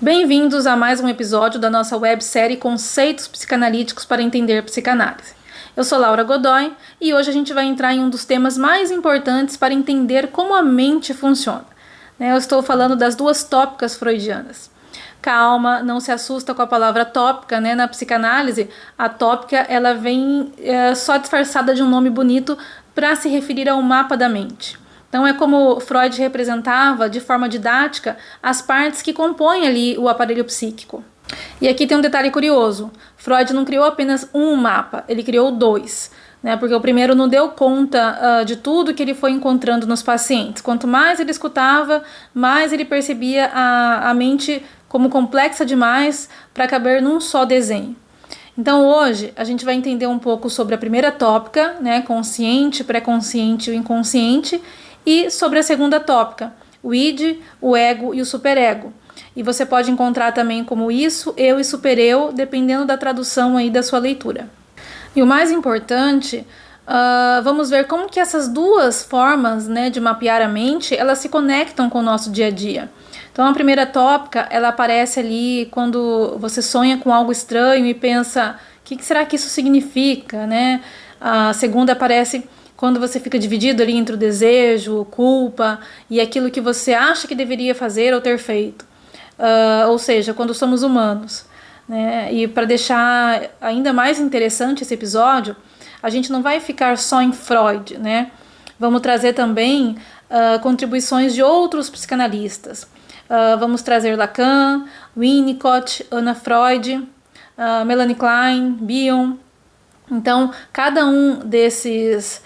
Bem-vindos a mais um episódio da nossa websérie Conceitos Psicanalíticos para Entender Psicanálise. Eu sou Laura Godoy e hoje a gente vai entrar em um dos temas mais importantes para entender como a mente funciona. Eu estou falando das duas tópicas freudianas. Calma, não se assusta com a palavra tópica, Na psicanálise, a tópica ela vem só disfarçada de um nome bonito para se referir ao mapa da mente. Então é como Freud representava de forma didática as partes que compõem ali o aparelho psíquico. E aqui tem um detalhe curioso, Freud não criou apenas um mapa, ele criou dois, porque o primeiro não deu conta de tudo que ele foi encontrando nos pacientes. Quanto mais ele escutava, mais ele percebia a mente como complexa demais para caber num só desenho. Então hoje a gente vai entender um pouco sobre a primeira tópica, consciente, pré-consciente e o inconsciente, e sobre a segunda tópica, o id, o ego e o superego. E você pode encontrar também como isso, eu e supereu, dependendo da tradução aí da sua leitura. E o mais importante, vamos ver como que essas duas formas de mapear a mente, elas se conectam com o nosso dia a dia. Então a primeira tópica, ela aparece ali quando você sonha com algo estranho e pensa, o que será que isso significa, A segunda aparece quando você fica dividido ali entre o desejo, culpa e aquilo que você acha que deveria fazer ou ter feito. Ou seja, quando somos humanos. E para deixar ainda mais interessante esse episódio, a gente não vai ficar só em Freud, Vamos trazer também contribuições de outros psicanalistas. Vamos trazer Lacan, Winnicott, Anna Freud, Melanie Klein, Bion. Então, cada um desses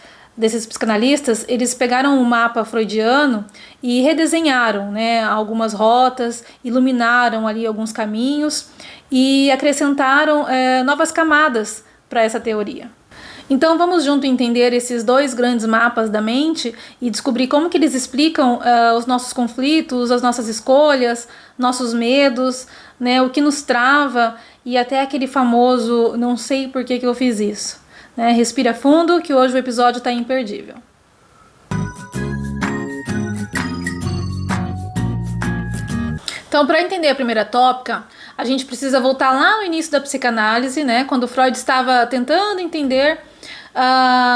psicanalistas, eles pegaram o mapa freudiano e redesenharam, algumas rotas, iluminaram ali alguns caminhos e acrescentaram novas camadas para essa teoria. Então vamos junto entender esses dois grandes mapas da mente e descobrir como que eles explicam os nossos conflitos, as nossas escolhas, nossos medos, o que nos trava e até aquele famoso não sei por que eu fiz isso. Respira fundo que hoje o episódio está imperdível. Então, para entender a primeira tópica, a gente precisa voltar lá no início da psicanálise, quando Freud estava tentando entender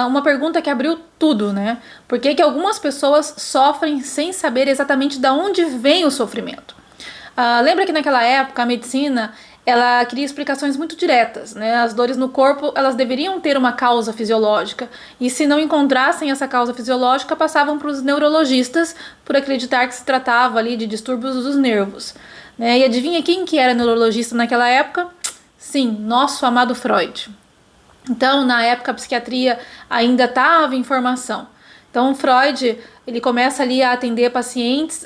uma pergunta que abriu tudo, Por que algumas pessoas sofrem sem saber exatamente de onde vem o sofrimento? Lembra que naquela época a medicina ela queria explicações muito diretas, As dores no corpo, elas deveriam ter uma causa fisiológica, e se não encontrassem essa causa fisiológica, passavam para os neurologistas por acreditar que se tratava ali de distúrbios dos nervos, E adivinha quem que era neurologista naquela época? Sim, nosso amado Freud. Então, na época, a psiquiatria ainda estava em formação. Então, Freud, ele começa ali a atender pacientes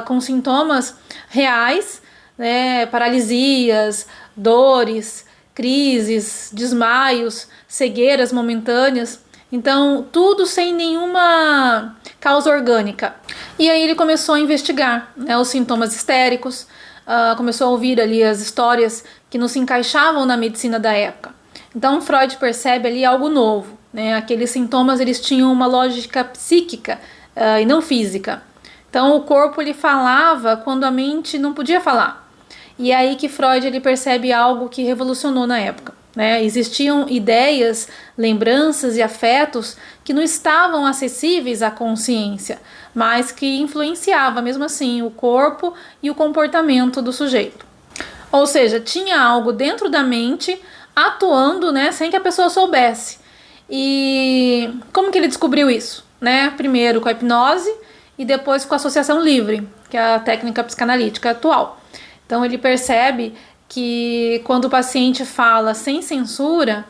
com sintomas reais, paralisias, dores, crises, desmaios, cegueiras momentâneas. Então, tudo sem nenhuma causa orgânica. E aí ele começou a investigar os sintomas histéricos, começou a ouvir ali as histórias que não se encaixavam na medicina da época. Então, Freud percebe ali algo novo, Aqueles sintomas, eles tinham uma lógica psíquica e não física. Então, o corpo, ele falava quando a mente não podia falar. E é aí que Freud, ele percebe algo que revolucionou na época, Existiam ideias, lembranças e afetos que não estavam acessíveis à consciência, mas que influenciava mesmo assim o corpo e o comportamento do sujeito. Ou seja, tinha algo dentro da mente atuando, sem que a pessoa soubesse. E como que ele descobriu isso? Primeiro com a hipnose e depois com a associação livre, que é a técnica psicanalítica atual. Então ele percebe que quando o paciente fala sem censura,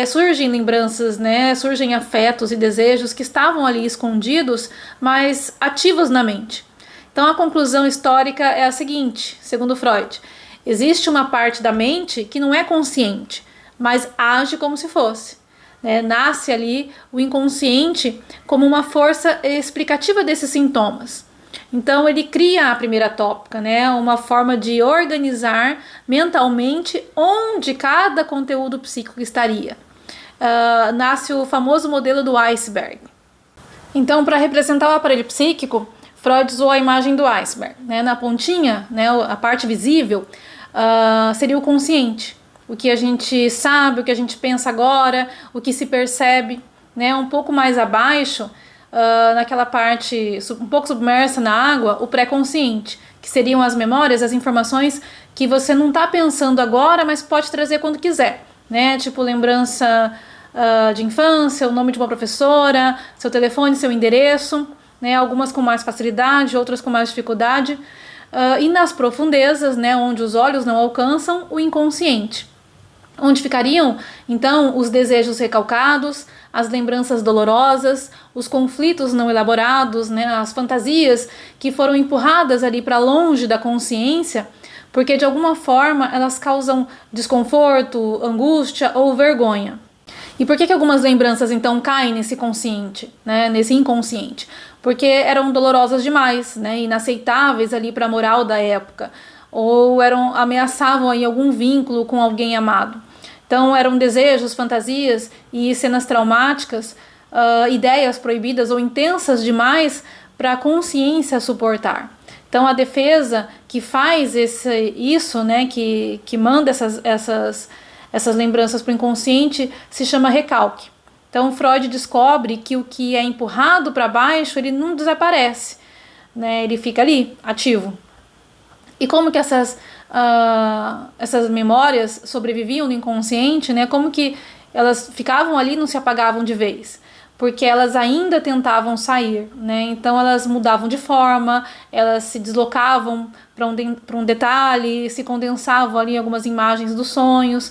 surgem lembranças, surgem afetos e desejos que estavam ali escondidos, mas ativos na mente. Então a conclusão histórica é a seguinte, segundo Freud: existe uma parte da mente que não é consciente, mas age como se fosse. Nasce ali o inconsciente como uma força explicativa desses sintomas. Então ele cria a primeira tópica, uma forma de organizar mentalmente onde cada conteúdo psíquico estaria. Nasce o famoso modelo do iceberg. Então, para representar o aparelho psíquico, Freud usou a imagem do iceberg, né? Na pontinha, né, a parte visível, seria o consciente, o que a gente sabe, o que a gente pensa agora, o que se percebe, né? Um pouco mais abaixo, naquela parte um pouco submersa na água, o pré-consciente, que seriam as memórias, as informações que você não está pensando agora, mas pode trazer quando quiser, né? Tipo lembrança de infância, o nome de uma professora, seu telefone, seu endereço, né? Algumas com mais facilidade, outras com mais dificuldade. E nas profundezas, né, onde os olhos não alcançam, o inconsciente. Onde ficariam, então, os desejos recalcados, as lembranças dolorosas, os conflitos não elaborados, né, as fantasias que foram empurradas ali para longe da consciência, porque de alguma forma elas causam desconforto, angústia ou vergonha. E por que algumas lembranças então caem nesse consciente, né, nesse inconsciente? Porque eram dolorosas demais, né, inaceitáveis ali para a moral da época, ou ameaçavam aí algum vínculo com alguém amado. Então eram desejos, fantasias e cenas traumáticas, ideias proibidas ou intensas demais para a consciência suportar. Então a defesa que faz isso, né, que manda essas lembranças para o inconsciente, se chama recalque. Então Freud descobre que o que é empurrado para baixo, ele não desaparece, né? Ele fica ali, ativo. E como que essas memórias sobreviviam no inconsciente, né? Como que elas ficavam ali e não se apagavam de vez? Porque elas ainda tentavam sair, né? Então elas mudavam de forma, elas se deslocavam para um detalhe, se condensavam ali em algumas imagens dos sonhos,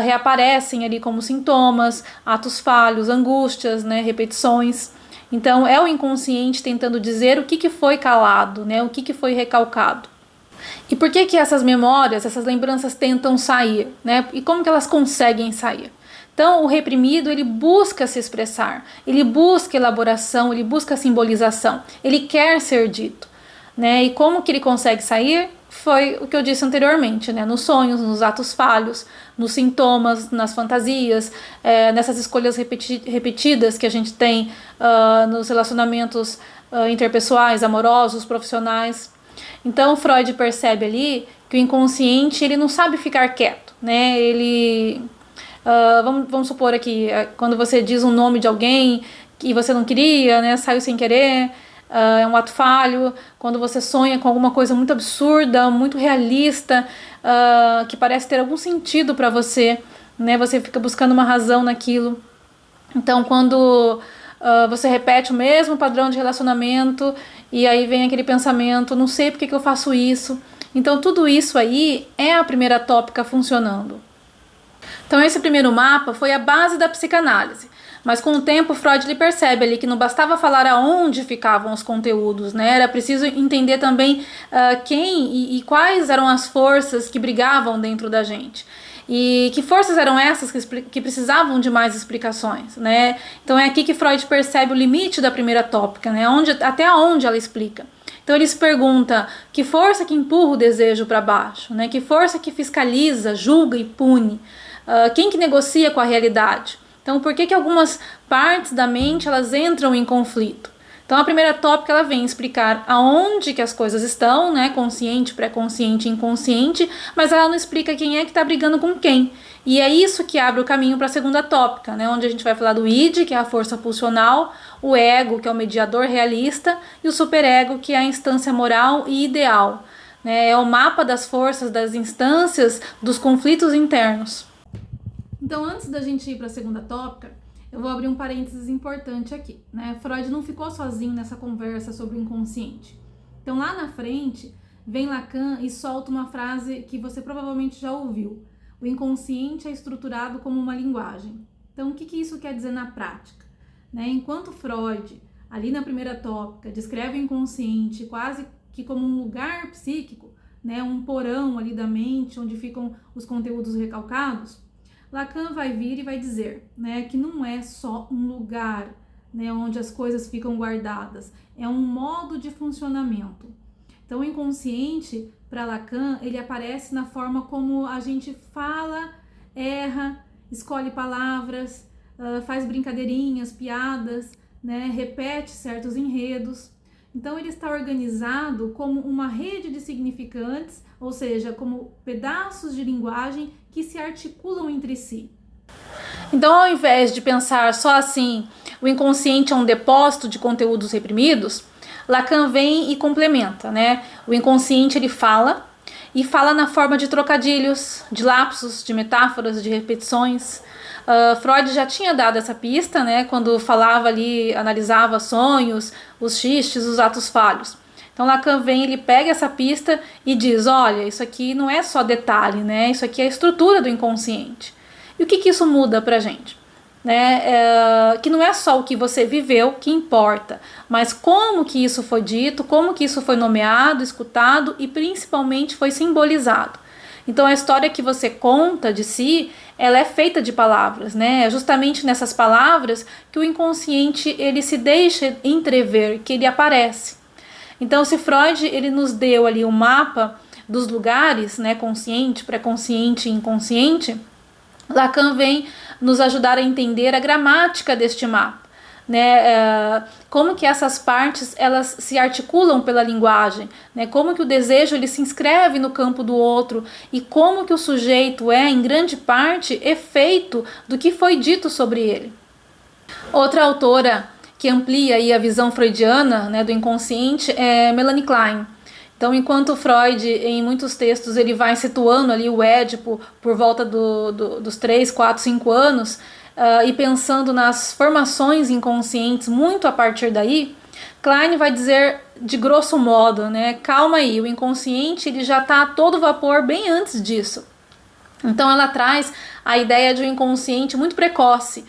reaparecem ali como sintomas, atos falhos, angústias, né? Repetições. Então é o inconsciente tentando dizer o que foi calado, né? O que foi recalcado. E por que essas memórias, essas lembranças tentam sair, né? E como que elas conseguem sair? Então, o reprimido, ele busca se expressar, ele busca elaboração, ele busca simbolização, ele quer ser dito, né? E como que ele consegue sair? Foi o que eu disse anteriormente, né? Nos sonhos, nos atos falhos, nos sintomas, nas fantasias, nessas escolhas repetidas que a gente tem nos relacionamentos interpessoais, amorosos, profissionais. Então, Freud percebe ali que o inconsciente, ele não sabe ficar quieto, né? Ele... vamos supor aqui, quando você diz um nome de alguém que você não queria, né, saiu sem querer, é um ato falho. Quando você sonha com alguma coisa muito absurda, muito realista, que parece ter algum sentido para você, né, você fica buscando uma razão naquilo. Então, quando você repete o mesmo padrão de relacionamento e aí vem aquele pensamento, não sei por que eu faço isso. Então, tudo isso aí é a primeira tópica funcionando. Então esse primeiro mapa foi a base da psicanálise, mas com o tempo Freud ele percebe ali que não bastava falar aonde ficavam os conteúdos, né? Era preciso entender também quem e quais eram as forças que brigavam dentro da gente. E que forças eram essas que precisavam de mais explicações, né? Então é aqui que Freud percebe o limite da primeira tópica, né? Até onde ela explica. Então ele se pergunta que força que empurra o desejo para baixo, né? Que força que fiscaliza, julga e pune. Quem que negocia com a realidade? Então, por que algumas partes da mente elas entram em conflito? Então, a primeira tópica ela vem explicar aonde que as coisas estão, né? Consciente, pré-consciente, inconsciente, mas ela não explica quem é que está brigando com quem. E é isso que abre o caminho para a segunda tópica, né? Onde a gente vai falar do id, que é a força pulsional, o ego, que é o mediador realista, e o superego, que é a instância moral e ideal. Né? É o mapa das forças, das instâncias, dos conflitos internos. Então, antes da gente ir para a segunda tópica, eu vou abrir um parênteses importante aqui, né? Freud não ficou sozinho nessa conversa sobre o inconsciente. Então, lá na frente, vem Lacan e solta uma frase que você provavelmente já ouviu. O inconsciente é estruturado como uma linguagem. Então, o que isso quer dizer na prática? Né? Enquanto Freud, ali na primeira tópica, descreve o inconsciente quase que como um lugar psíquico, né? Um porão ali da mente onde ficam os conteúdos recalcados, Lacan vai vir e vai dizer, né, que não é só um lugar, né, onde as coisas ficam guardadas, é um modo de funcionamento. Então, o inconsciente, para Lacan, ele aparece na forma como a gente fala, erra, escolhe palavras, faz brincadeirinhas, piadas, né, repete certos enredos. Então ele está organizado como uma rede de significantes, ou seja, como pedaços de linguagem que se articulam entre si. Então, ao invés de pensar só assim, o inconsciente é um depósito de conteúdos reprimidos, Lacan vem e complementa, né? O inconsciente ele fala, e fala na forma de trocadilhos, de lapsos, de metáforas, de repetições. Freud já tinha dado essa pista, né, quando falava ali, analisava sonhos, os xistes, os atos falhos. Então Lacan vem, ele pega essa pista e diz, olha, isso aqui não é só detalhe, né, isso aqui é a estrutura do inconsciente. E o que isso muda pra gente? Que não é só o que você viveu que importa, mas como que isso foi dito, como que isso foi nomeado, escutado e principalmente foi simbolizado. Então a história que você conta de si, ela é feita de palavras, né? É justamente nessas palavras que o inconsciente ele se deixa entrever, que ele aparece. Então se Freud ele nos deu ali um mapa dos lugares, né, consciente, pré-consciente e inconsciente, Lacan vem nos ajudar a entender a gramática deste mapa, né? Como que essas partes elas se articulam pela linguagem, né? Como que o desejo ele se inscreve no campo do outro e como que o sujeito é, em grande parte, efeito do que foi dito sobre ele. Outra autora que amplia aí a visão freudiana, né, do inconsciente é Melanie Klein. Então, enquanto Freud, em muitos textos, ele vai situando ali o Édipo por volta dos 3, 4, 5 anos, e pensando nas formações inconscientes muito a partir daí, Klein vai dizer de grosso modo, né, calma aí, o inconsciente ele já está a todo vapor bem antes disso. Então ela traz a ideia de um inconsciente muito precoce,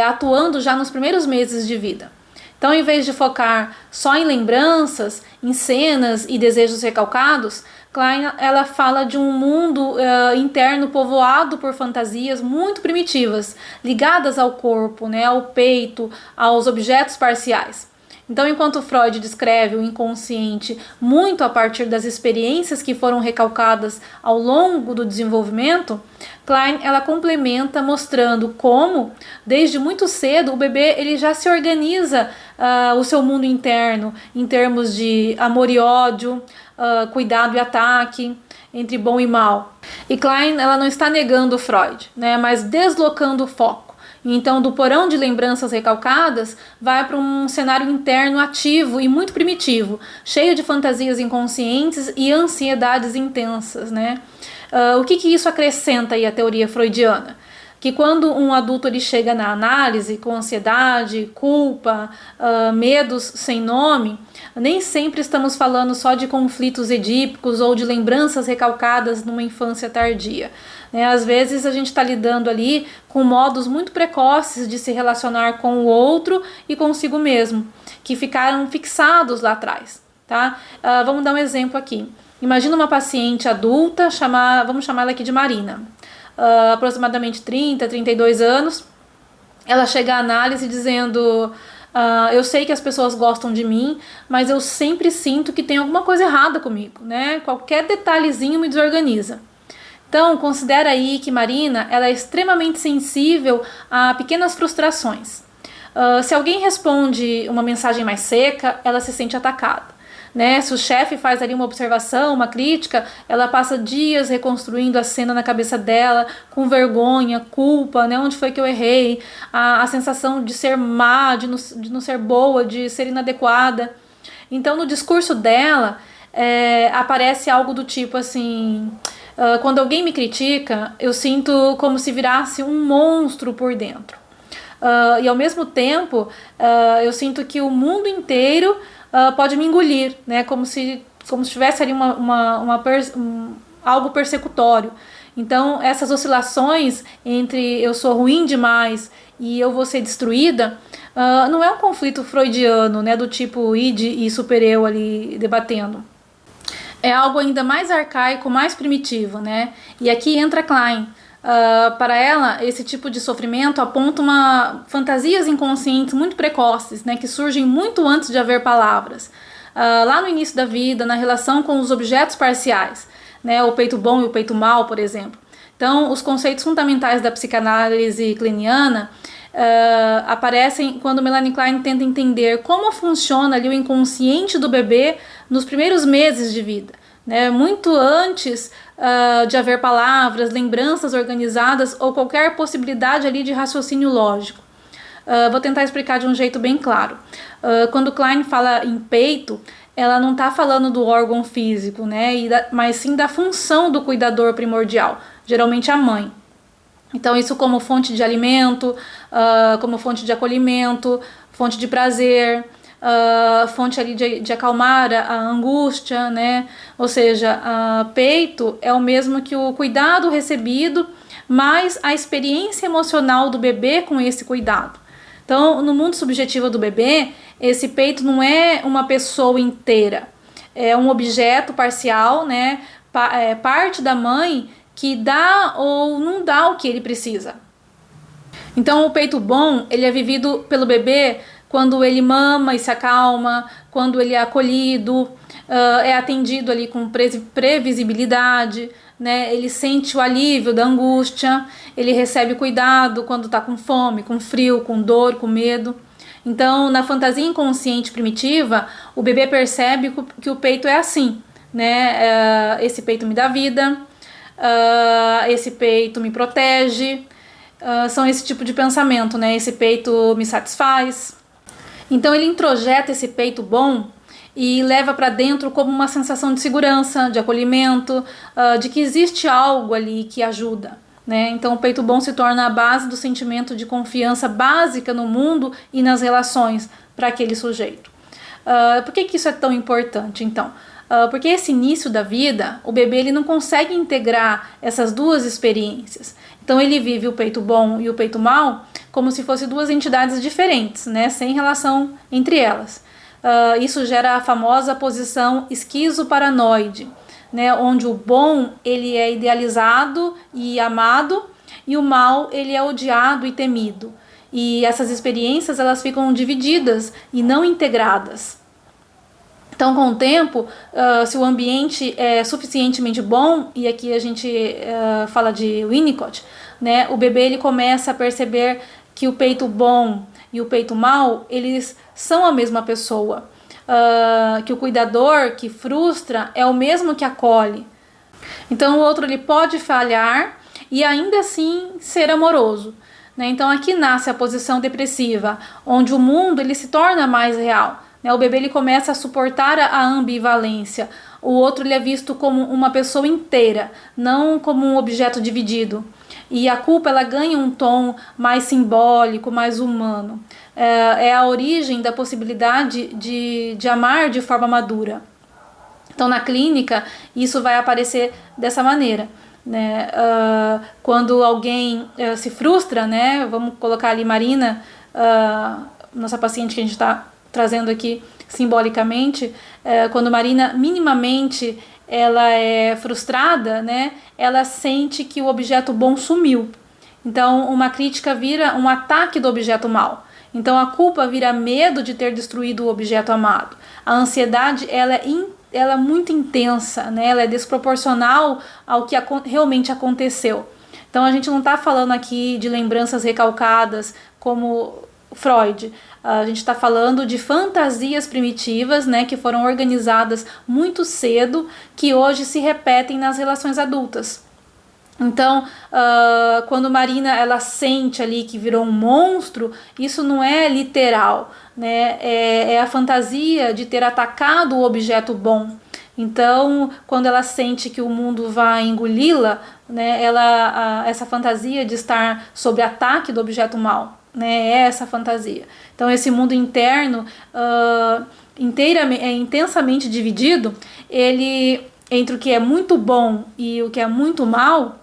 atuando já nos primeiros meses de vida. Então, em vez de focar só em lembranças, em cenas e desejos recalcados, Klein ela fala de um mundo interno povoado por fantasias muito primitivas, ligadas ao corpo, né, ao peito, aos objetos parciais. Então, enquanto Freud descreve o inconsciente muito a partir das experiências que foram recalcadas ao longo do desenvolvimento, Klein ela complementa mostrando como, desde muito cedo, o bebê ele já se organiza o seu mundo interno em termos de amor e ódio, cuidado e ataque, entre bom e mal. E Klein ela não está negando Freud, né, mas deslocando o foco. Então, do porão de lembranças recalcadas, vai para um cenário interno ativo e muito primitivo, cheio de fantasias inconscientes e ansiedades intensas, né? O que isso acrescenta aí à teoria freudiana? Que quando um adulto ele chega na análise com ansiedade, culpa, medos sem nome, nem sempre estamos falando só de conflitos edípicos ou de lembranças recalcadas numa infância tardia. Às vezes a gente está lidando ali com modos muito precoces de se relacionar com o outro e consigo mesmo, que ficaram fixados lá atrás. Tá? Vamos dar um exemplo aqui. Imagina uma paciente adulta, vamos chamar ela aqui de Marina, aproximadamente 30, 32 anos. Ela chega à análise dizendo... eu sei que as pessoas gostam de mim, mas eu sempre sinto que tem alguma coisa errada comigo, né? Qualquer detalhezinho me desorganiza. Então, considera aí que Marina ela é extremamente sensível a pequenas frustrações. Se alguém responde uma mensagem mais seca, ela se sente atacada. Né? Se o chefe faz ali uma observação, uma crítica, ela passa dias reconstruindo a cena na cabeça dela, com vergonha, culpa, né? Onde foi que eu errei, a sensação de ser má, de não ser boa, de ser inadequada. Então, no discurso dela, aparece algo do tipo assim... quando alguém me critica, eu sinto como se virasse um monstro por dentro. E ao mesmo tempo, eu sinto que o mundo inteiro pode me engolir, né? Como se tivesse ali algo persecutório. Então, essas oscilações entre eu sou ruim demais e eu vou ser destruída, não é um conflito freudiano, né? Do tipo id e super-eu ali debatendo. É algo ainda mais arcaico, mais primitivo, né? E aqui entra Klein. Para ela, esse tipo de sofrimento aponta fantasias inconscientes muito precoces, né? Que surgem muito antes de haver palavras. Lá no início da vida, na relação com os objetos parciais, né? O peito bom e o peito mal, por exemplo. Então, os conceitos fundamentais da psicanálise kleiniana aparecem quando Melanie Klein tenta entender como funciona ali o inconsciente do bebê nos primeiros meses de vida, né? Muito antes de haver palavras, lembranças organizadas ou qualquer possibilidade ali de raciocínio lógico. Vou tentar explicar de um jeito bem claro. Quando Klein fala em peito, ela não está falando do órgão físico, né? Mas sim da função do cuidador primordial, geralmente a mãe. Então isso como fonte de alimento, como fonte de acolhimento, fonte de prazer, fonte ali de acalmar a angústia, né? Ou seja, peito é o mesmo que o cuidado recebido, mais a experiência emocional do bebê com esse cuidado. Então, no mundo subjetivo do bebê, esse peito não é uma pessoa inteira, é um objeto parcial, né? Parte da mãe que dá ou não dá o que ele precisa. Então, o peito bom, ele é vivido pelo bebê quando ele mama e se acalma, quando ele é acolhido, é atendido ali com previsibilidade, né? Ele sente o alívio da angústia, ele recebe cuidado quando está com fome, com frio, com dor, com medo. Então, na fantasia inconsciente primitiva, o bebê percebe que o peito é assim, né? Esse peito me dá vida, esse peito me protege, são esse tipo de pensamento, né? Esse peito me satisfaz. Então ele introjeta esse peito bom e leva para dentro como uma sensação de segurança, de acolhimento, de que existe algo ali que ajuda, né? Então o peito bom se torna a base do sentimento de confiança básica no mundo e nas relações para aquele sujeito. Por que isso é tão importante, então? Porque esse início da vida, o bebê ele não consegue integrar essas duas experiências. Então ele vive o peito bom e o peito mal como se fossem duas entidades diferentes, né, sem relação entre elas. Isso gera a famosa posição esquizoparanoide, né, onde o bom ele é idealizado e amado e o mal ele é odiado e temido. E essas experiências elas ficam divididas e não integradas. Então, com o tempo, se o ambiente é suficientemente bom, e aqui a gente fala de Winnicott, né, o bebê ele começa a perceber que o peito bom e o peito mal, eles são a mesma pessoa. Que o cuidador que frustra é o mesmo que acolhe. Então, o outro ele pode falhar e ainda assim ser amoroso, né? Então, aqui nasce a posição depressiva, onde o mundo ele se torna mais real. O bebê ele começa a suportar a ambivalência. O outro ele é visto como uma pessoa inteira, não como um objeto dividido. E a culpa ela ganha um tom mais simbólico, mais humano. É a origem da possibilidade de amar de forma madura. Então, na clínica, isso vai aparecer dessa maneira, né? Quando alguém se frustra, né? Vamos colocar ali Marina, nossa paciente que a gente está trazendo aqui simbolicamente, quando Marina minimamente ela é frustrada, né, ela sente que o objeto bom sumiu. Então uma crítica vira um ataque do objeto mal. Então a culpa vira medo de ter destruído o objeto amado. A ansiedade ela é muito intensa, né, ela é desproporcional ao que realmente aconteceu. Então a gente não está falando aqui de lembranças recalcadas como Freud. A gente está falando de fantasias primitivas, né, que foram organizadas muito cedo, que hoje se repetem nas relações adultas. Então, quando Marina ela sente ali que virou um monstro, isso não é literal, né? É a fantasia de ter atacado o objeto bom. Então, quando ela sente que o mundo vai engoli-la, né, essa fantasia de estar sob ataque do objeto mal, né, é essa fantasia. Então esse mundo interno intensamente dividido, ele entre o que é muito bom e o que é muito mal,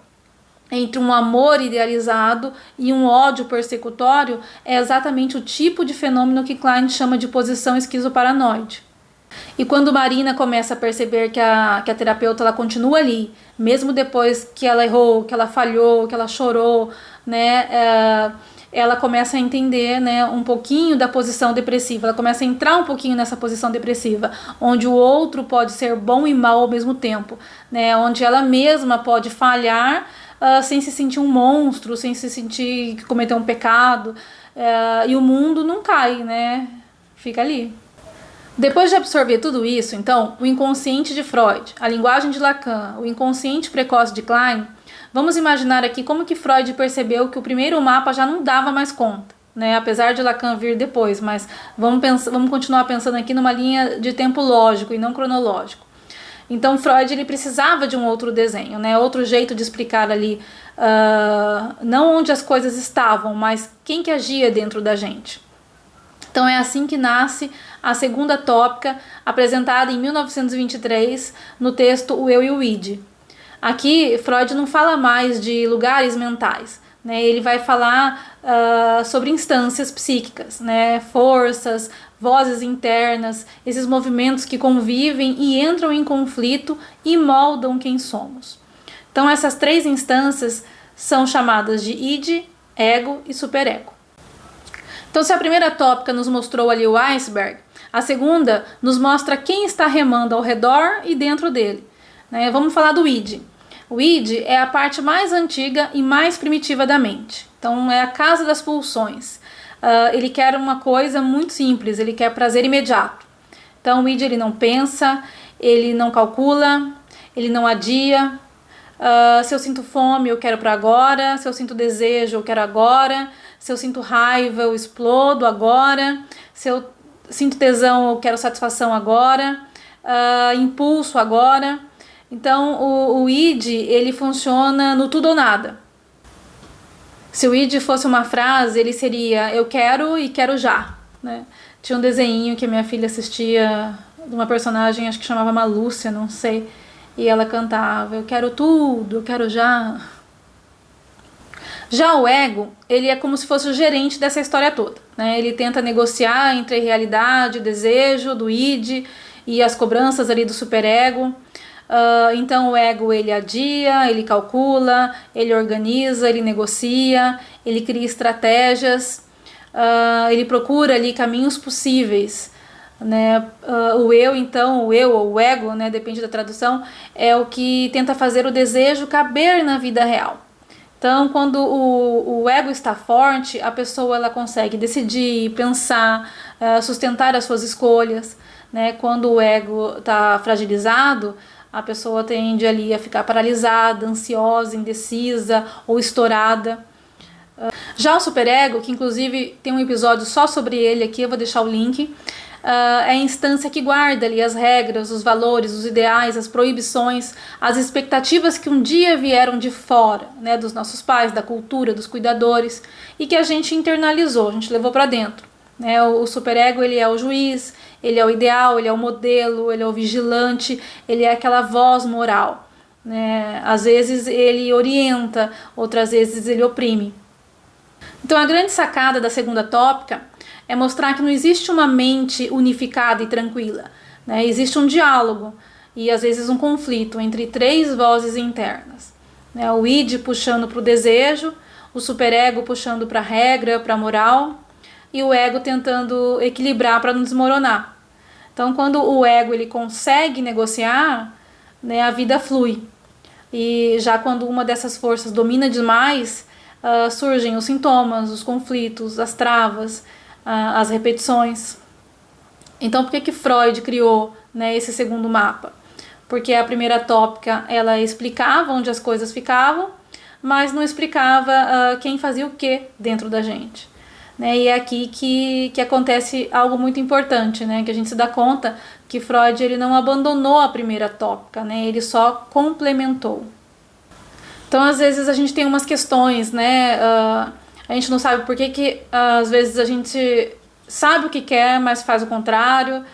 entre um amor idealizado e um ódio persecutório, é exatamente o tipo de fenômeno que Klein chama de posição esquizoparanoide. E quando Marina começa a perceber que a terapeuta ela continua ali, mesmo depois que ela errou, que ela falhou, que ela chorou, né, ela começa a entender, né, um pouquinho da posição depressiva, ela começa a entrar um pouquinho nessa posição depressiva, onde o outro pode ser bom e mal ao mesmo tempo, né, onde ela mesma pode falhar sem se sentir um monstro, sem se sentir que cometeu um pecado. e o mundo não cai, né? Fica ali. Depois de absorver tudo isso, então, o inconsciente de Freud, a linguagem de Lacan, o inconsciente precoce de Klein, vamos imaginar aqui como que Freud percebeu que o primeiro mapa já não dava mais conta, né? Apesar de Lacan vir depois, mas vamos continuar pensando aqui numa linha de tempo lógico e não cronológico. Então Freud ele precisava de um outro desenho, né? Outro jeito de explicar ali, não onde as coisas estavam, mas quem que agia dentro da gente. Então é assim que nasce a segunda tópica, apresentada em 1923 no texto O Eu e o Id. Aqui Freud não fala mais de lugares mentais, né? Ele vai falar sobre instâncias psíquicas, né? Forças, vozes internas, esses movimentos que convivem e entram em conflito e moldam quem somos. Então essas três instâncias são chamadas de id, ego e superego. Então se a primeira tópica nos mostrou ali o iceberg, a segunda nos mostra quem está remando ao redor e dentro dele, né? Vamos falar do id. O id é a parte mais antiga e mais primitiva da mente. Então é a casa das pulsões. Ele quer uma coisa muito simples, ele quer prazer imediato. Então o id ele não pensa, ele não calcula, ele não adia. Se eu sinto fome, eu quero para agora. Se eu sinto desejo, eu quero agora. Se eu sinto raiva, eu explodo agora. Se eu sinto tesão, eu quero satisfação agora. Impulso agora. Então o id ele funciona no tudo ou nada. Se o id fosse uma frase, ele seria eu quero e quero já, né? Tinha um desenho que a minha filha assistia de uma personagem, acho que chamava Malúcia, não sei, e ela cantava eu quero tudo, eu quero já. Já o ego, ele é como se fosse o gerente dessa história toda, né? Ele tenta negociar entre a realidade, o desejo do id e as cobranças ali do superego. Então o ego ele adia, ele calcula, ele organiza, ele negocia, ele cria estratégias, ele procura ali caminhos possíveis, né? O eu então, o eu ou o ego, né, depende da tradução, é o que tenta fazer o desejo caber na vida real. Então quando o ego está forte, a pessoa ela consegue decidir, pensar, sustentar as suas escolhas, né? Quando o ego está fragilizado, a pessoa tende ali a ficar paralisada, ansiosa, indecisa ou estourada. Já o superego, que inclusive tem um episódio só sobre ele aqui, eu vou deixar o link, é a instância que guarda ali as regras, os valores, os ideais, as proibições, as expectativas que um dia vieram de fora, né, dos nossos pais, da cultura, dos cuidadores, e que a gente internalizou, a gente levou para dentro. Né? O superego ele é o juiz, ele é o ideal, ele é o modelo, ele é o vigilante, ele é aquela voz moral, né? Às vezes ele orienta, outras vezes ele oprime. Então a grande sacada da segunda tópica é mostrar que não existe uma mente unificada e tranquila, né? Existe um diálogo e às vezes um conflito entre três vozes internas, né? O id puxando para o desejo, o superego puxando para a regra, para a moral, e o ego tentando equilibrar para não desmoronar. Então quando o ego ele consegue negociar, né, a vida flui. E já quando uma dessas forças domina demais, surgem os sintomas, os conflitos, as travas, as repetições. Então por que Freud criou, né, esse segundo mapa? Porque a primeira tópica ela explicava onde as coisas ficavam, mas não explicava quem fazia o que dentro da gente. Né, e é aqui que acontece algo muito importante, né, que a gente se dá conta que Freud ele não abandonou a primeira tópica, né, ele só complementou. Então às vezes a gente tem umas questões, né, a gente não sabe por que às vezes a gente sabe o que quer, mas faz o contrário,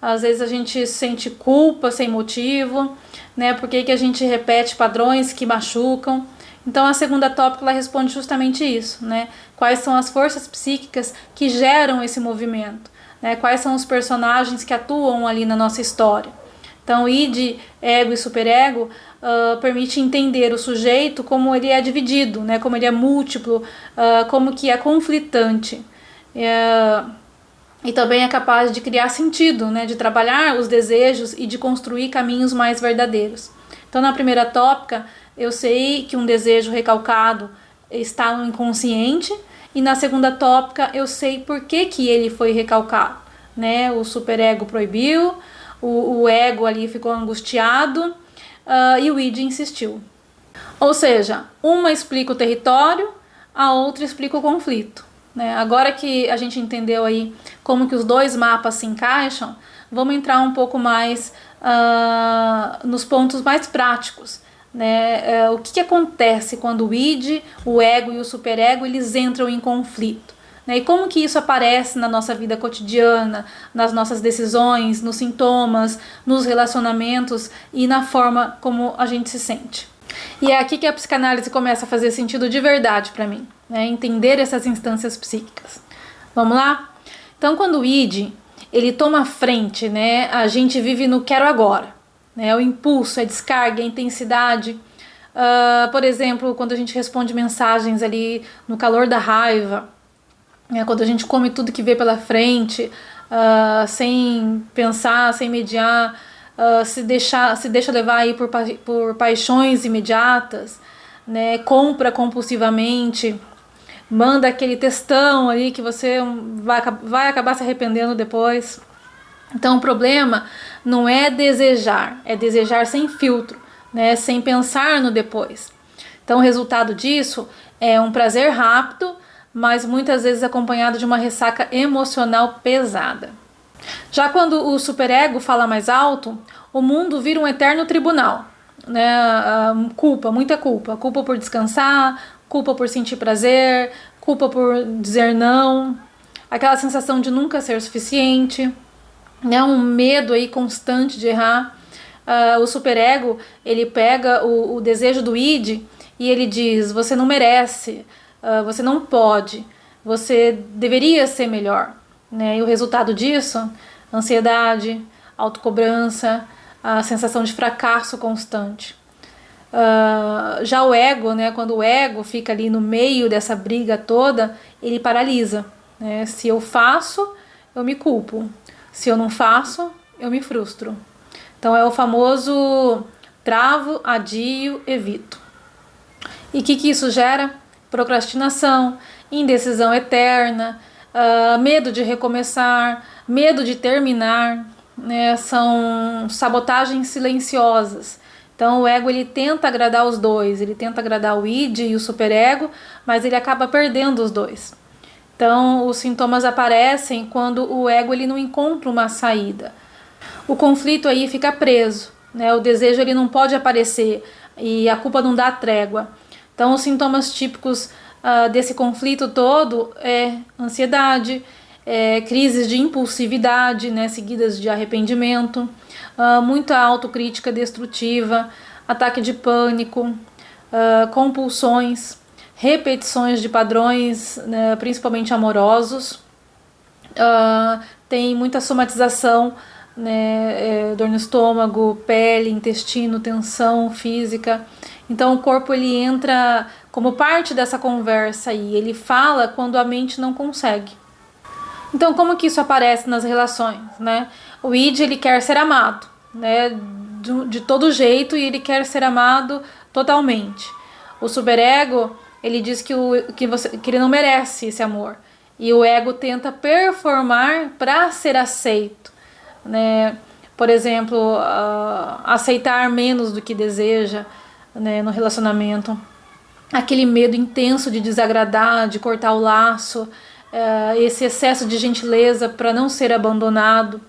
às vezes a gente sente culpa sem motivo, né, por que a gente repete padrões que machucam. Então a segunda tópica ela responde justamente isso, né? Quais são as forças psíquicas que geram esse movimento, né? Quais são os personagens que atuam ali na nossa história. Então id, ego e superego permite entender o sujeito como ele é dividido, né? Como ele é múltiplo, como que é conflitante. E também é capaz de criar sentido, né? De trabalhar os desejos e de construir caminhos mais verdadeiros. Então na primeira tópica eu sei que um desejo recalcado está no inconsciente e na segunda tópica eu sei por que ele foi recalcado, né? O superego proibiu, o ego ali ficou angustiado, e o id insistiu. Ou seja, uma explica o território, a outra explica o conflito, né? Agora que a gente entendeu aí como que os dois mapas se encaixam, vamos entrar um pouco mais nos pontos mais práticos, né? O que acontece quando o id, o ego e o superego eles entram em conflito, né? E como que isso aparece na nossa vida cotidiana, nas nossas decisões, nos sintomas, nos relacionamentos e na forma como a gente se sente. E é aqui que a psicanálise começa a fazer sentido de verdade para mim, né? Entender essas instâncias psíquicas. Vamos lá? Então, quando o id ele toma frente, né? A gente vive no quero agora, né? O impulso, a descarga, a intensidade. Por exemplo, quando a gente responde mensagens ali no calor da raiva, né? Quando a gente come tudo que vê pela frente, sem pensar, sem mediar, se deixa levar aí por paixões imediatas, né? Compra compulsivamente, manda aquele textão ali que você vai acabar se arrependendo depois. Então o problema não é desejar sem filtro, né? Sem pensar no depois. Então o resultado disso é um prazer rápido, mas muitas vezes acompanhado de uma ressaca emocional pesada. Já quando o superego fala mais alto, o mundo vira um eterno tribunal, né? Muita culpa. Culpa por descansar, culpa por sentir prazer, culpa por dizer não, aquela sensação de nunca ser suficiente, né? Um medo aí constante de errar. O superego, ele pega o desejo do id e ele diz: você não merece, você não pode, você deveria ser melhor, né? E o resultado disso, ansiedade, autocobrança, a sensação de fracasso constante. Já o ego, né, quando o ego fica ali no meio dessa briga toda, ele paralisa, né? Se eu faço, eu me culpo. Se eu não faço, eu me frustro. Então é o famoso travo, adio, evito. E o que isso gera? Procrastinação, indecisão eterna, medo de recomeçar, medo de terminar, né? São sabotagens silenciosas. Então o ego ele tenta agradar os dois, ele tenta agradar o id e o superego, mas ele acaba perdendo os dois. Então os sintomas aparecem quando o ego ele não encontra uma saída. O conflito aí fica preso, né? O desejo ele não pode aparecer e a culpa não dá trégua. Então os sintomas típicos desse conflito todo é ansiedade, crises de impulsividade, né, seguidas de arrependimento, muita autocrítica destrutiva, ataque de pânico, compulsões, repetições de padrões, né, principalmente amorosos, tem muita somatização, né, dor no estômago, pele, intestino, tensão física. Então o corpo ele entra como parte dessa conversa e ele fala quando a mente não consegue. Então como que isso aparece nas relações, né? O id ele quer ser amado, né, de todo jeito, e ele quer ser amado totalmente. O superego ele diz que ele não merece esse amor, e o ego tenta performar para ser aceito, né? Por exemplo, aceitar menos do que deseja, né, no relacionamento, aquele medo intenso de desagradar, de cortar o laço, esse excesso de gentileza para não ser abandonado,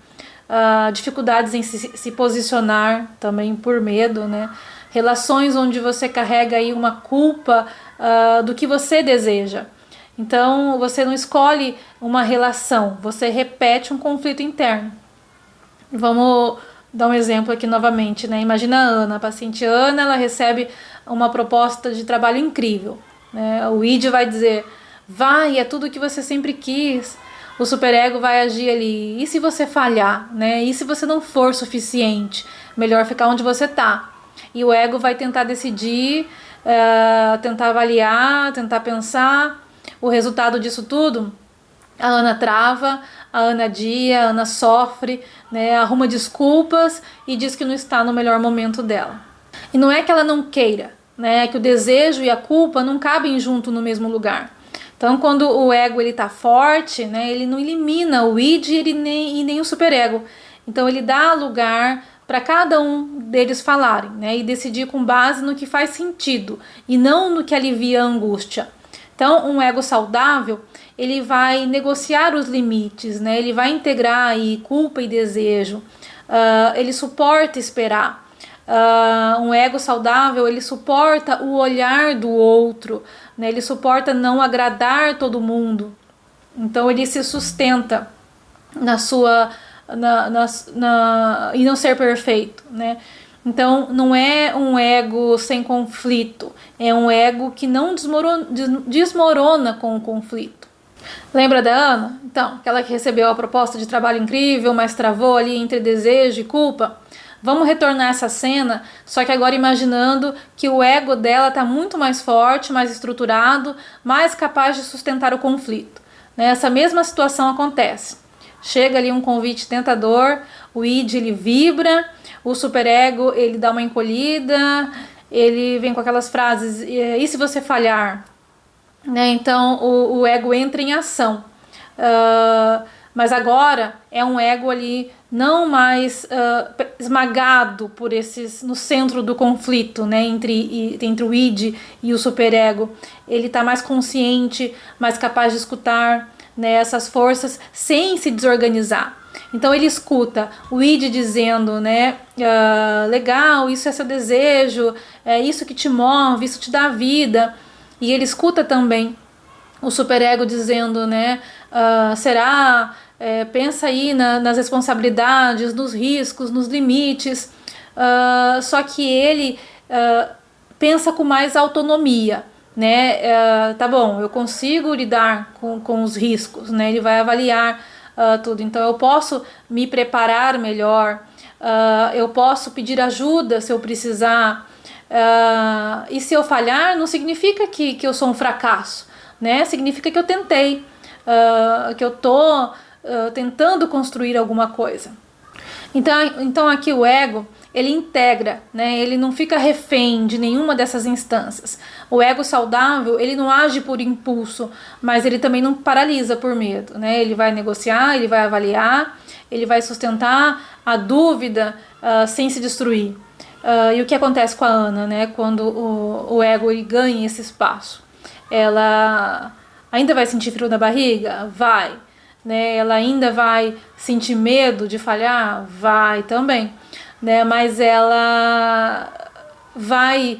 dificuldades em se posicionar também por medo, né? Relações onde você carrega aí uma culpa do que você deseja. Então você não escolhe uma relação, você repete um conflito interno. Vamos dar um exemplo aqui novamente, né? Imagina a Ana, a paciente Ana, ela recebe uma proposta de trabalho incrível, né? O id vai dizer: vai, é tudo que você sempre quis. O superego vai agir ali: e se você falhar, né? E se você não for suficiente? Melhor ficar onde você tá. E o ego vai tentar decidir, tentar avaliar, tentar pensar. O resultado disso tudo, a Ana trava, a Ana adia, a Ana sofre, né? Arruma desculpas e diz que não está no melhor momento dela. E não é que ela não queira, né? É que o desejo e a culpa não cabem junto no mesmo lugar. Então, quando o ego ele tá forte, né, ele não elimina o id e nem o superego. Então, ele dá lugar para cada um deles falarem, né, e decidir com base no que faz sentido e não no que alivia a angústia. Então, um ego saudável, ele vai negociar os limites, né, ele vai integrar aí culpa e desejo, ele suporta esperar. Um ego saudável, ele suporta o olhar do outro, né? Ele suporta não agradar todo mundo. Então ele se sustenta na sua e não ser perfeito, né? Então não é um ego sem conflito, é um ego que não desmorona com o conflito. Lembra da Ana? Então, aquela que recebeu a proposta de trabalho incrível, mas travou ali entre desejo e culpa. Vamos retornar essa cena, só que agora imaginando que o ego dela está muito mais forte, mais estruturado, mais capaz de sustentar o conflito. Essa mesma situação acontece. Chega ali um convite tentador, o id ele vibra, o superego ele dá uma encolhida, ele vem com aquelas frases, e se você falhar? Então o ego entra em ação. Mas agora é um ego ali não mais esmagado por esses no centro do conflito, né, entre o id e o superego. Ele está mais consciente, mais capaz de escutar, né, essas forças sem se desorganizar. Então ele escuta o id dizendo, né, legal, isso é seu desejo, é isso que te move, isso te dá vida. E ele escuta também o superego dizendo, né, será, pensa aí nas responsabilidades, nos riscos, nos limites, só que ele pensa com mais autonomia, né, tá bom, eu consigo lidar com os riscos, né, ele vai avaliar tudo, então eu posso me preparar melhor, eu posso pedir ajuda se eu precisar, e se eu falhar não significa que eu sou um fracasso, né? Significa que eu tentei, que eu tô tentando construir alguma coisa. Então aqui o ego ele integra, né? Ele não fica refém de nenhuma dessas instâncias. O ego saudável ele não age por impulso, mas ele também não paralisa por medo, né? Ele vai negociar, ele vai avaliar, ele vai sustentar a dúvida sem se destruir. E o que acontece com a Ana, né? Quando o ego ele ganha esse espaço? Ela ainda vai sentir frio na barriga? Vai. Né? Ela ainda vai sentir medo de falhar? Vai também. Né? Mas ela vai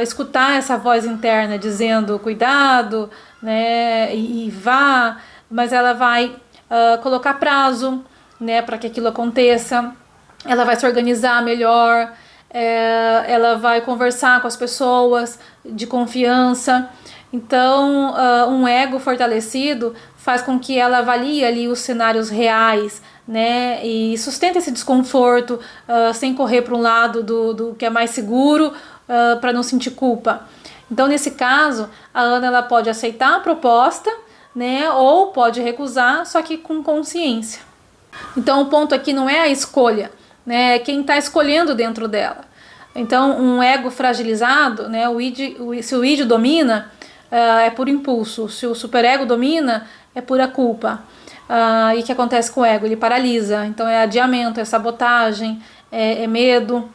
escutar essa voz interna dizendo cuidado, né? E vá, mas ela vai colocar prazo, né? Para que aquilo aconteça. Ela vai se organizar melhor, ela vai conversar com as pessoas de confiança. Então, um ego fortalecido faz com que ela avalie ali os cenários reais, né, e sustente esse desconforto sem correr para um lado do que é mais seguro para não sentir culpa. Então, nesse caso, a Ana ela pode aceitar a proposta, né, ou pode recusar, só que com consciência. Então, o ponto aqui não é a escolha, né, é quem está escolhendo dentro dela. Então, um ego fragilizado, né, se o id domina, é por impulso. Se o superego domina, é pura culpa. E o que acontece com o ego? Ele paralisa. Então é adiamento, é sabotagem, é medo.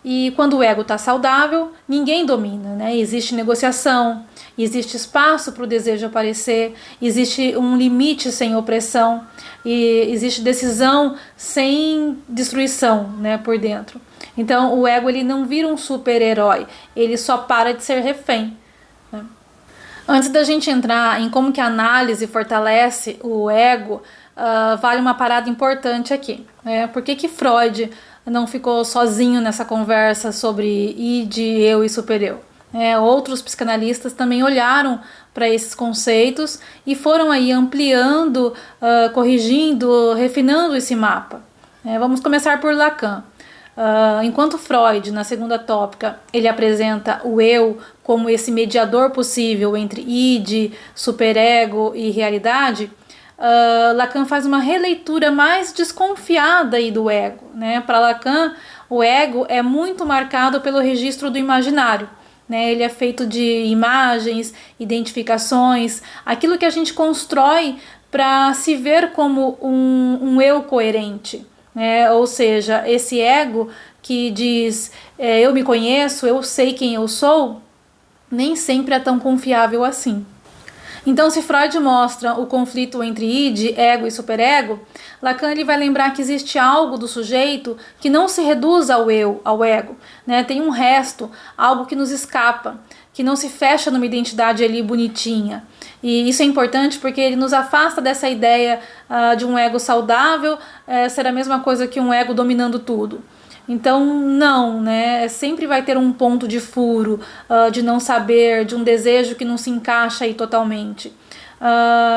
E quando o ego está saudável, ninguém domina, né? Existe negociação, existe espaço para o desejo aparecer, existe um limite sem opressão, e existe decisão sem destruição, né, por dentro. Então o ego ele não vira um super-herói, ele só para de ser refém. Antes da gente entrar em como que a análise fortalece o ego, vale uma parada importante aqui. Por que Freud não ficou sozinho nessa conversa sobre id, eu e supereu? Outros psicanalistas também olharam para esses conceitos e foram aí ampliando, corrigindo, refinando esse mapa. Vamos começar por Lacan. Enquanto Freud, na segunda tópica, ele apresenta o eu como esse mediador possível entre id, superego e realidade, Lacan faz uma releitura mais desconfiada aí do ego. Para Lacan, o ego é muito marcado pelo registro do imaginário. né? Ele é feito de imagens, identificações, aquilo que a gente constrói para se ver como um eu coerente, né? Ou seja, esse ego que diz eu me conheço, eu sei quem eu sou, nem sempre é tão confiável assim. Então, se Freud mostra o conflito entre id, ego e superego, Lacan ele vai lembrar que existe algo do sujeito que não se reduz ao eu, ao ego, né? Tem um resto, algo que nos escapa, que não se fecha numa identidade ali bonitinha. E isso é importante porque ele nos afasta dessa ideia de um ego saudável ser a mesma coisa que um ego dominando tudo. Então, não, né? Sempre vai ter um ponto de furo, de não saber, de um desejo que não se encaixa aí totalmente.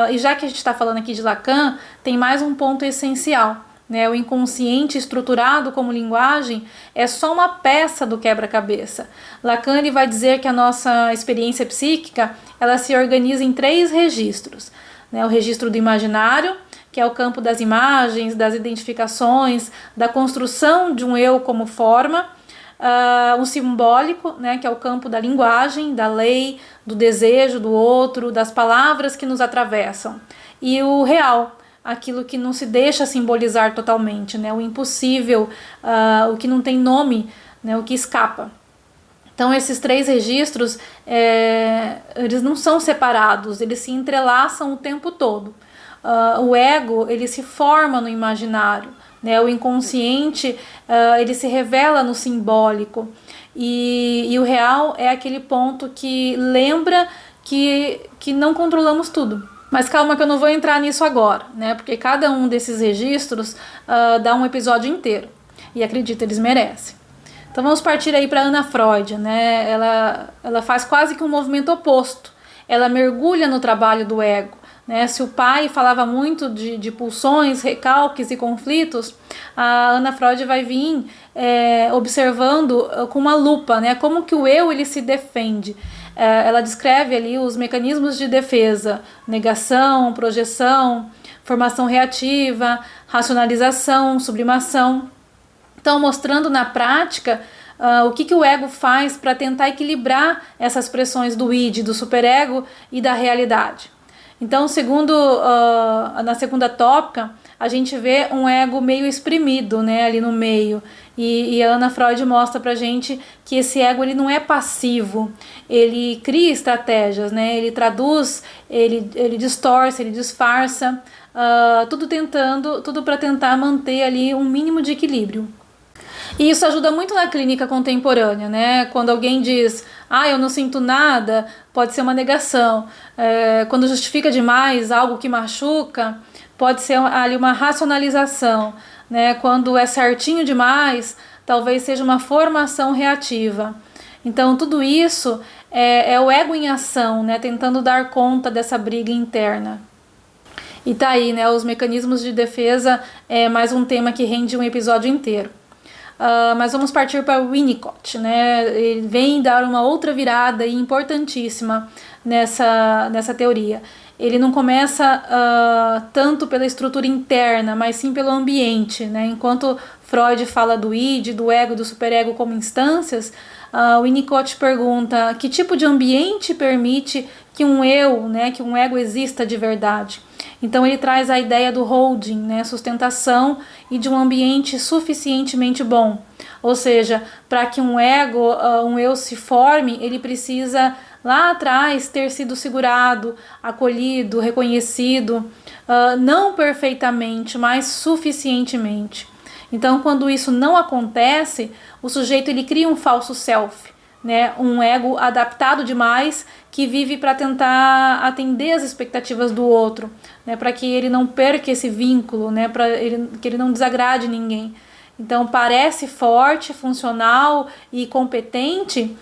E já que a gente está falando aqui de Lacan, tem mais um ponto essencial, né? O inconsciente estruturado como linguagem é só uma peça do quebra-cabeça. Lacan ele vai dizer que a nossa experiência psíquica ela se organiza em 3 registros, né? O registro do imaginário, que é o campo das imagens, das identificações, da construção de um eu como forma, o simbólico, né, que é o campo da linguagem, da lei, do desejo do outro, das palavras que nos atravessam, e o real, aquilo que não se deixa simbolizar totalmente, né, o impossível, o que não tem nome, né, o que escapa. Então esses 3 registros, eles não são separados, eles se entrelaçam o tempo todo. O ego ele se forma no imaginário, né? O inconsciente ele se revela no simbólico e o real é aquele ponto que lembra que não controlamos tudo. Mas calma que eu não vou entrar nisso agora, né? Porque cada um desses registros dá um episódio inteiro e acredito, eles merecem. Então vamos partir aí para Ana Freud, né? Ela faz quase que um movimento oposto. Ela mergulha no trabalho do ego. Né? Se o pai falava muito de pulsões, recalques e conflitos, a Ana Freud vai vir observando com uma lupa, né? Como que o eu ele se defende. Ela descreve ali os mecanismos de defesa, negação, projeção, formação reativa, racionalização, sublimação. Então, mostrando na prática o que o ego faz para tentar equilibrar essas pressões do id, do superego e da realidade. Então, na segunda tópica, a gente vê um ego meio exprimido, né, ali no meio. E a Ana Freud mostra pra gente que esse ego ele não é passivo, ele cria estratégias, né, ele traduz, ele distorce, ele disfarça, tudo para tentar manter ali um mínimo de equilíbrio. E isso ajuda muito na clínica contemporânea, né? Quando alguém diz, eu não sinto nada, pode ser uma negação. Quando justifica demais algo que machuca, pode ser ali uma racionalização, né? Quando é certinho demais, talvez seja uma formação reativa. Então, tudo isso é o ego em ação, né? Tentando dar conta dessa briga interna. E tá aí, né? Os mecanismos de defesa é mais um tema que rende um episódio inteiro. Mas vamos partir para Winnicott, né? Ele vem dar uma outra virada importantíssima nessa teoria. Ele não começa tanto pela estrutura interna, mas sim pelo ambiente, né? Enquanto Freud fala do id, do ego e do superego como instâncias, Winnicott pergunta que tipo de ambiente permite que um eu, né, que um ego exista de verdade. Então ele traz a ideia do holding, né, sustentação e de um ambiente suficientemente bom. Ou seja, para que um ego, um eu se forme, ele precisa lá atrás ter sido segurado, acolhido, reconhecido, não perfeitamente, mas suficientemente. Então quando isso não acontece, o sujeito ele cria um falso self, né, um ego adaptado demais que vive para tentar atender as expectativas do outro, né, para que ele não perca esse vínculo, né, que ele não desagrade ninguém. Então parece forte, funcional e competente,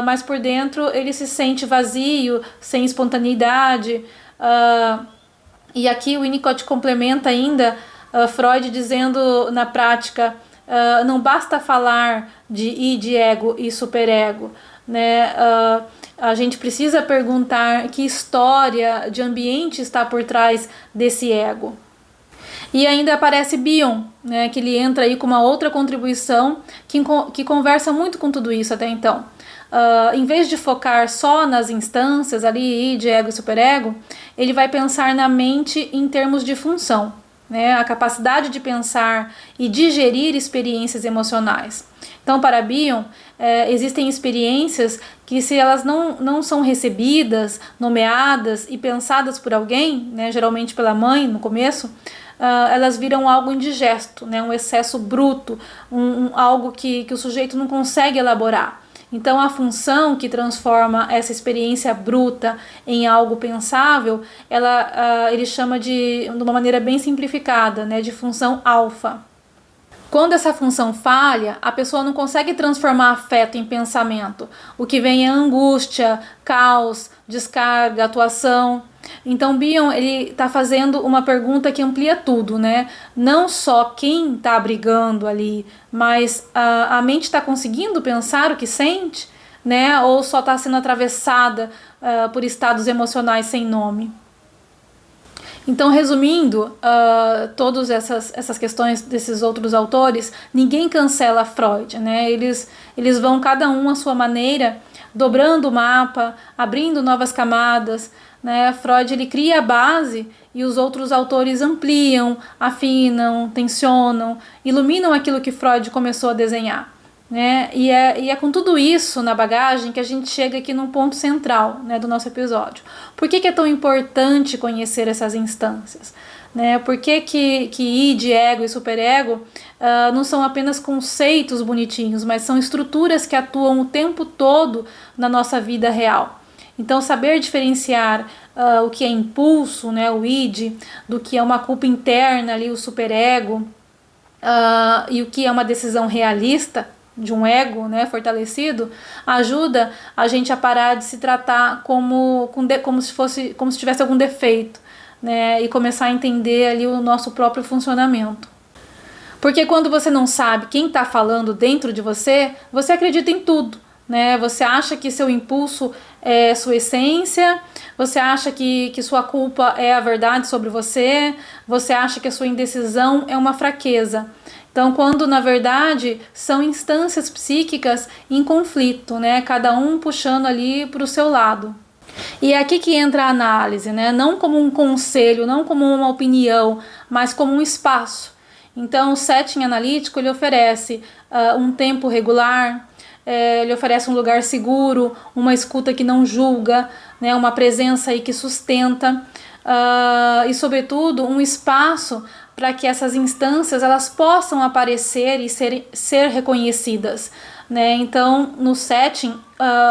mas por dentro ele se sente vazio, sem espontaneidade. E aqui o Winnicott complementa ainda Freud dizendo na prática, não basta falar de id, ego e superego, né? A gente precisa perguntar que história de ambiente está por trás desse ego. E ainda aparece Bion, né, que ele entra aí com uma outra contribuição que conversa muito com tudo isso até então. em vez de focar só nas instâncias ali, id, ego e superego, ele vai pensar na mente em termos de função, né? A capacidade de pensar e digerir experiências emocionais. Então, para Bion, existem experiências que, se elas não são recebidas, nomeadas e pensadas por alguém, né, geralmente pela mãe no começo, elas viram algo indigesto, né, um excesso bruto, algo que o sujeito não consegue elaborar. Então, a função que transforma essa experiência bruta em algo pensável, ele chama de uma maneira bem simplificada, né, de função alfa. Quando essa função falha, a pessoa não consegue transformar afeto em pensamento. O que vem é angústia, caos, descarga, atuação. Então, Bion, ele está fazendo uma pergunta que amplia tudo, né? Não só quem está brigando ali, mas a mente está conseguindo pensar o que sente, né? Ou só está sendo atravessada por estados emocionais sem nome. Então, resumindo, todas essas questões desses outros autores, ninguém cancela Freud, né? Eles vão cada um à sua maneira, dobrando o mapa, abrindo novas camadas, né? Freud, ele cria a base e os outros autores ampliam, afinam, tensionam, iluminam aquilo que Freud começou a desenhar. Né? E é com tudo isso na bagagem que a gente chega aqui num ponto central, né, do nosso episódio. Por que é tão importante conhecer essas instâncias? Né? Por que id, ego e superego não são apenas conceitos bonitinhos, mas são estruturas que atuam o tempo todo na nossa vida real? Então, saber diferenciar o que é impulso, né, o id, do que é uma culpa interna, ali, o superego, e o que é uma decisão realista, de um ego, né, fortalecido, ajuda a gente a parar de se tratar como se tivesse algum defeito, né, e começar a entender ali o nosso próprio funcionamento. Porque quando você não sabe quem está falando dentro de você, você acredita em tudo, né? Você acha que seu impulso é sua essência, você acha que sua culpa é a verdade sobre você, você acha que a sua indecisão é uma fraqueza. Então, quando na verdade são instâncias psíquicas em conflito, né? Cada um puxando ali para o seu lado. E é aqui que entra a análise, né? Não como um conselho, não como uma opinião, mas como um espaço. Então, o setting analítico, ele oferece um tempo regular, ele oferece um lugar seguro, uma escuta que não julga, né? Uma presença aí que sustenta, e sobretudo um espaço para que essas instâncias elas possam aparecer e ser reconhecidas, né? Então, no setting,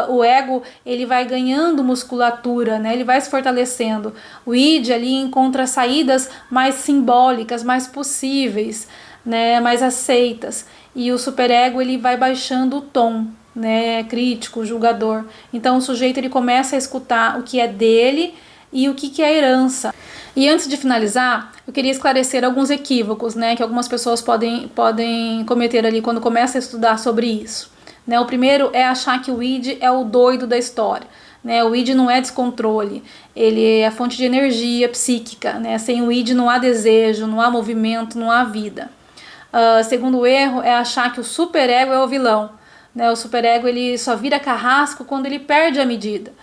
o ego ele vai ganhando musculatura, né? Ele vai se fortalecendo. O id ali encontra saídas mais simbólicas, mais possíveis, né? Mais aceitas. E o superego ele vai baixando o tom, né? Crítico, julgador. Então, o sujeito ele começa a escutar o que é dele e o que é herança. E antes de finalizar, eu queria esclarecer alguns equívocos, né, que algumas pessoas podem cometer ali quando começam a estudar sobre isso. Né, o primeiro é achar que o id é o doido da história. Né, o id não é descontrole, ele é fonte de energia psíquica. Né, sem o id não há desejo, não há movimento, não há vida. Segundo erro é achar que o superego é o vilão. Né, o superego ele só vira carrasco quando ele perde a medida.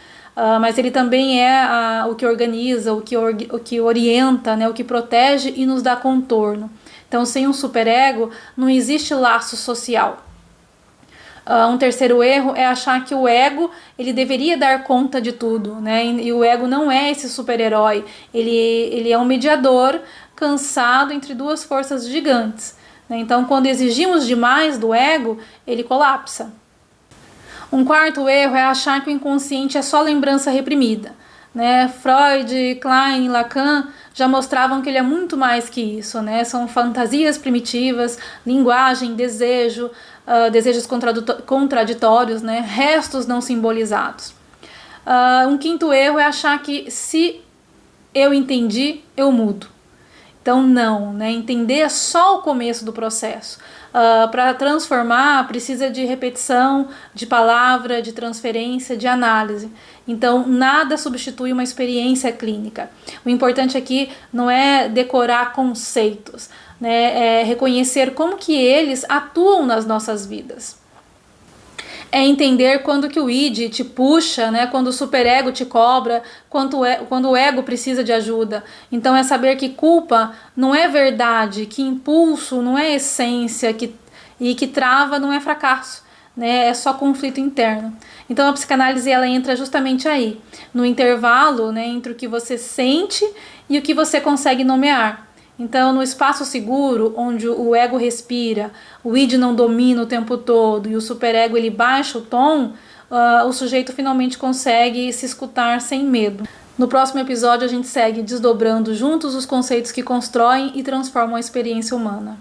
Mas ele também é o que organiza, o que orienta, né, o que protege e nos dá contorno. Então, sem um superego, não existe laço social. Um terceiro erro é achar que o ego ele deveria dar conta de tudo, né? E o ego não é esse super-herói, ele é um mediador cansado entre duas forças gigantes. Né? Então, quando exigimos demais do ego, ele colapsa. Um quarto erro é achar que o inconsciente é só lembrança reprimida. Né? Freud, Klein, Lacan já mostravam que ele é muito mais que isso. Né? São fantasias primitivas, linguagem, desejo, desejos contraditórios, né? Restos não simbolizados. Um quinto erro é achar que se eu entendi, eu mudo. Então não, né? Entender é só o começo do processo. Para transformar precisa de repetição, de palavra, de transferência, de análise. Então nada substitui uma experiência clínica. O importante aqui não é decorar conceitos, né? É reconhecer como que eles atuam nas nossas vidas. É entender quando que o id te puxa, né? Quando o superego te cobra, quando o ego precisa de ajuda. Então é saber que culpa não é verdade, que impulso não é essência, e que trava não é fracasso, né? É só conflito interno. Então a psicanálise ela entra justamente aí, no intervalo, né, entre o que você sente e o que você consegue nomear. Então, no espaço seguro, onde o ego respira, o id não domina o tempo todo e o superego ele baixa o tom, o sujeito finalmente consegue se escutar sem medo. No próximo episódio, a gente segue desdobrando juntos os conceitos que constroem e transformam a experiência humana.